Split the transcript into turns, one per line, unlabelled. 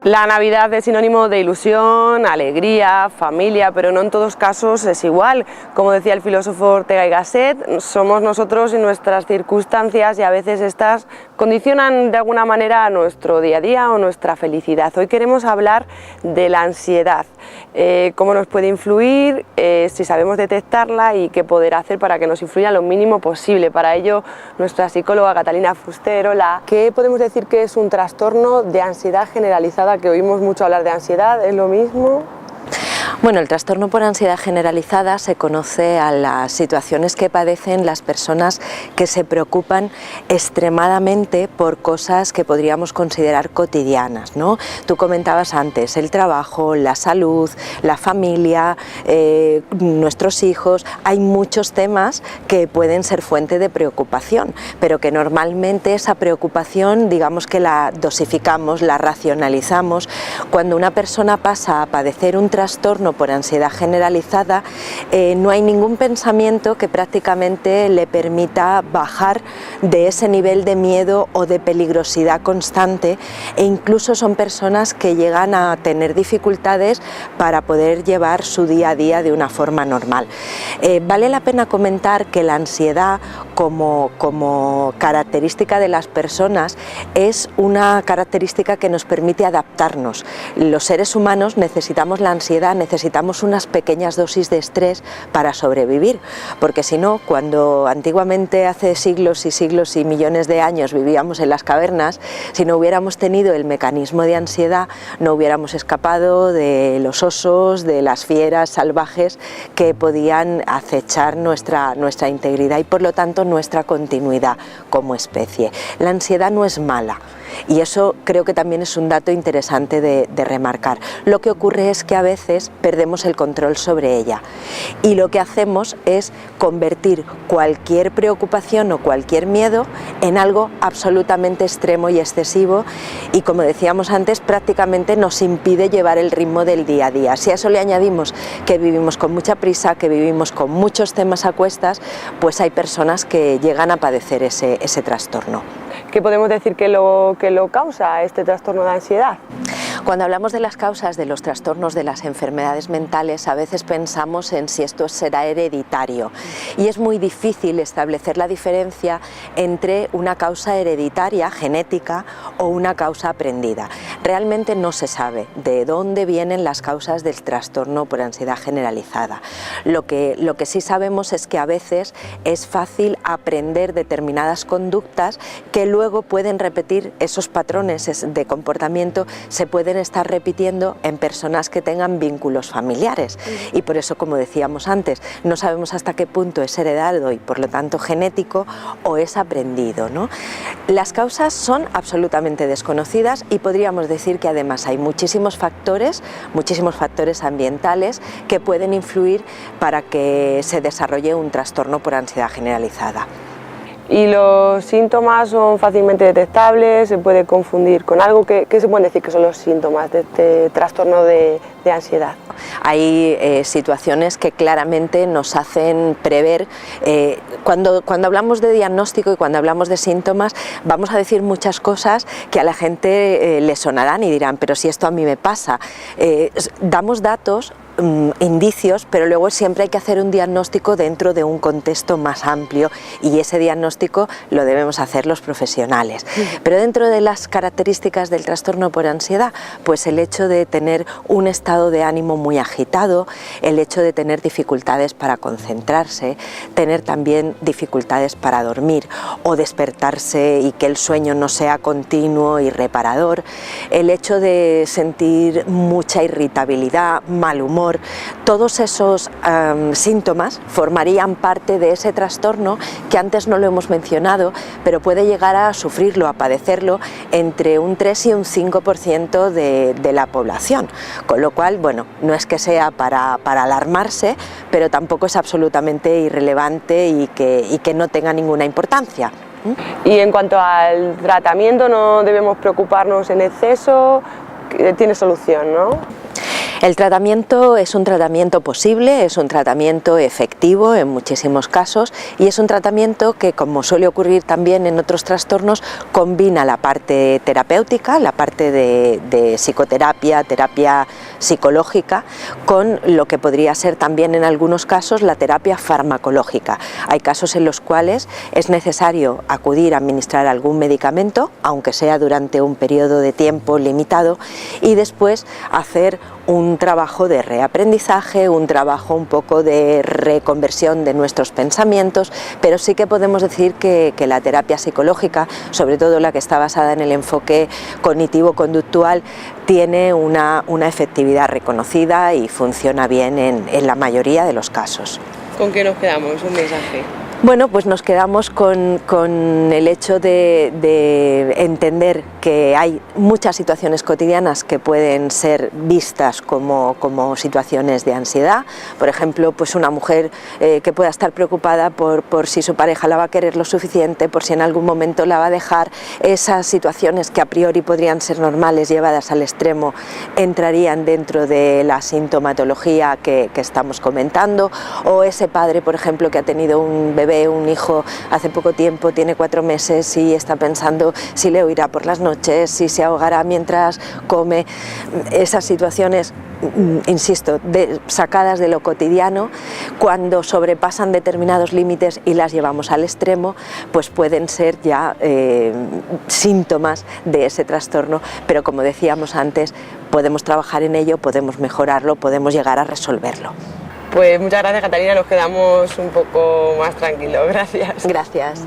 La Navidad es sinónimo de ilusión, alegría, familia, pero no en todos casos es igual. Como decía el filósofo Ortega y Gasset, somos nosotros y nuestras circunstancias y a veces estas condicionan de alguna manera nuestro día a día o nuestra felicidad. Hoy queremos hablar de la ansiedad, cómo nos puede influir, si sabemos detectarla y qué poder hacer para que nos influya lo mínimo posible. Para ello, nuestra psicóloga Catalina Fuster, hola. ¿Qué podemos decir que es un trastorno de ansiedad generalizada? Que oímos mucho hablar de ansiedad, ¿es lo mismo?
Bueno, el trastorno por ansiedad generalizada se conoce a las situaciones que padecen las personas que se preocupan extremadamente por cosas que podríamos considerar cotidianas, ¿no? Tú comentabas antes el trabajo, la salud, la familia, nuestros hijos. Hay muchos temas que pueden ser fuente de preocupación, pero que normalmente esa preocupación, digamos que la dosificamos, la racionalizamos. Cuando una persona pasa a padecer un trastorno por ansiedad generalizada, no hay ningún pensamiento que prácticamente le permita bajar de ese nivel de miedo o de peligrosidad constante, e incluso son personas que llegan a tener dificultades para poder llevar su día a día de una forma normal. Vale la pena comentar que la ansiedad como característica de las personas es una característica que nos permite adaptarnos. Los seres humanos necesitamos la ansiedad, necesitamos unas pequeñas dosis de estrés para sobrevivir, porque si no, cuando antiguamente hace siglos y siglos y millones de años vivíamos en las cavernas, si no hubiéramos tenido el mecanismo de ansiedad, no hubiéramos escapado de los osos, de las fieras salvajes que podían acechar nuestra integridad y por lo tanto nuestra continuidad como especie. La ansiedad no es mala. Y eso creo que también es un dato interesante de remarcar. Lo que ocurre es que a veces perdemos el control sobre ella y lo que hacemos es convertir cualquier preocupación o cualquier miedo en algo absolutamente extremo y excesivo, y como decíamos antes, prácticamente nos impide llevar el ritmo del día a día. Si a eso le añadimos que vivimos con mucha prisa, que vivimos con muchos temas a cuestas, pues hay personas que llegan a padecer ese trastorno.
¿Qué podemos decir que lo causa este trastorno de ansiedad?
Cuando hablamos de las causas de los trastornos de las enfermedades mentales, a veces pensamos en si esto será hereditario, y es muy difícil establecer la diferencia entre una causa hereditaria, genética, o una causa aprendida. Realmente no se sabe de dónde vienen las causas del trastorno por ansiedad generalizada. Lo que sí sabemos es que a veces es fácil aprender determinadas conductas que luego pueden repetir esos patrones de comportamiento, se pueden estar repitiendo en personas que tengan vínculos familiares, y por eso, como decíamos antes, no sabemos hasta qué punto es heredado y por lo tanto genético o es aprendido, ¿no? Las causas son absolutamente desconocidas y podríamos decir que además hay muchísimos factores ambientales que pueden influir para que se desarrolle un trastorno por ansiedad generalizada.
¿Y los síntomas son fácilmente detectables? ¿Se puede confundir con algo? ¿Qué se pueden decir que son los síntomas de este trastorno de ansiedad?
Hay situaciones que claramente nos hacen prever. Cuando hablamos de diagnóstico y cuando hablamos de síntomas, vamos a decir muchas cosas que a la gente le sonarán y dirán, pero si esto a mí me pasa. Damos datos, indicios, pero luego siempre hay que hacer un diagnóstico dentro de un contexto más amplio, y ese diagnóstico lo debemos hacer los profesionales. Pero dentro de las características del trastorno por ansiedad, pues el hecho de tener un estado de ánimo muy agitado, el hecho de tener dificultades para concentrarse, tener también dificultades para dormir o despertarse y que el sueño no sea continuo y reparador, el hecho de sentir mucha irritabilidad, mal humor. Todos esos síntomas formarían parte de ese trastorno que antes no lo hemos mencionado, pero puede llegar a sufrirlo, a padecerlo entre un 3 y un 5% de la población, con lo cual, bueno, no es que sea para alarmarse, pero tampoco es absolutamente irrelevante y que no tenga ninguna importancia.
Y en cuanto al tratamiento, no debemos preocuparnos en exceso, tiene solución, ¿no?
El tratamiento es un tratamiento posible, es un tratamiento efectivo en muchísimos casos y es un tratamiento que, como suele ocurrir también en otros trastornos, combina la parte terapéutica, la parte de psicoterapia, terapia psicológica, con lo que podría ser también en algunos casos la terapia farmacológica. Hay casos en los cuales es necesario acudir a administrar algún medicamento, aunque sea durante un periodo de tiempo limitado, y después hacer un trabajo de reaprendizaje, un trabajo un poco de reconversión de nuestros pensamientos, pero sí que podemos decir que la terapia psicológica, sobre todo la que está basada en el enfoque cognitivo-conductual, tiene una efectividad reconocida y funciona bien en la mayoría de los casos.
¿Con qué nos quedamos? Un mensaje.
Bueno, pues nos quedamos con el hecho de entender que hay muchas situaciones cotidianas que pueden ser vistas como situaciones de ansiedad. Por ejemplo, pues una mujer que pueda estar preocupada por si su pareja la va a querer lo suficiente, por si en algún momento la va a dejar. Esas situaciones que a priori podrían ser normales, llevadas al extremo, entrarían dentro de la sintomatología que estamos comentando. O ese padre, por ejemplo, que ha tenido un bebé, un hijo hace poco tiempo, tiene 4 meses y está pensando si le oirá por las noches, si se ahogará mientras come. Esas situaciones, insisto, sacadas de lo cotidiano, cuando sobrepasan determinados límites y las llevamos al extremo, pues pueden ser ya síntomas de ese trastorno, pero como decíamos antes, podemos trabajar en ello, podemos mejorarlo, podemos llegar a resolverlo.
Pues muchas gracias, Catalina, nos quedamos un poco más tranquilos. Gracias.
Gracias.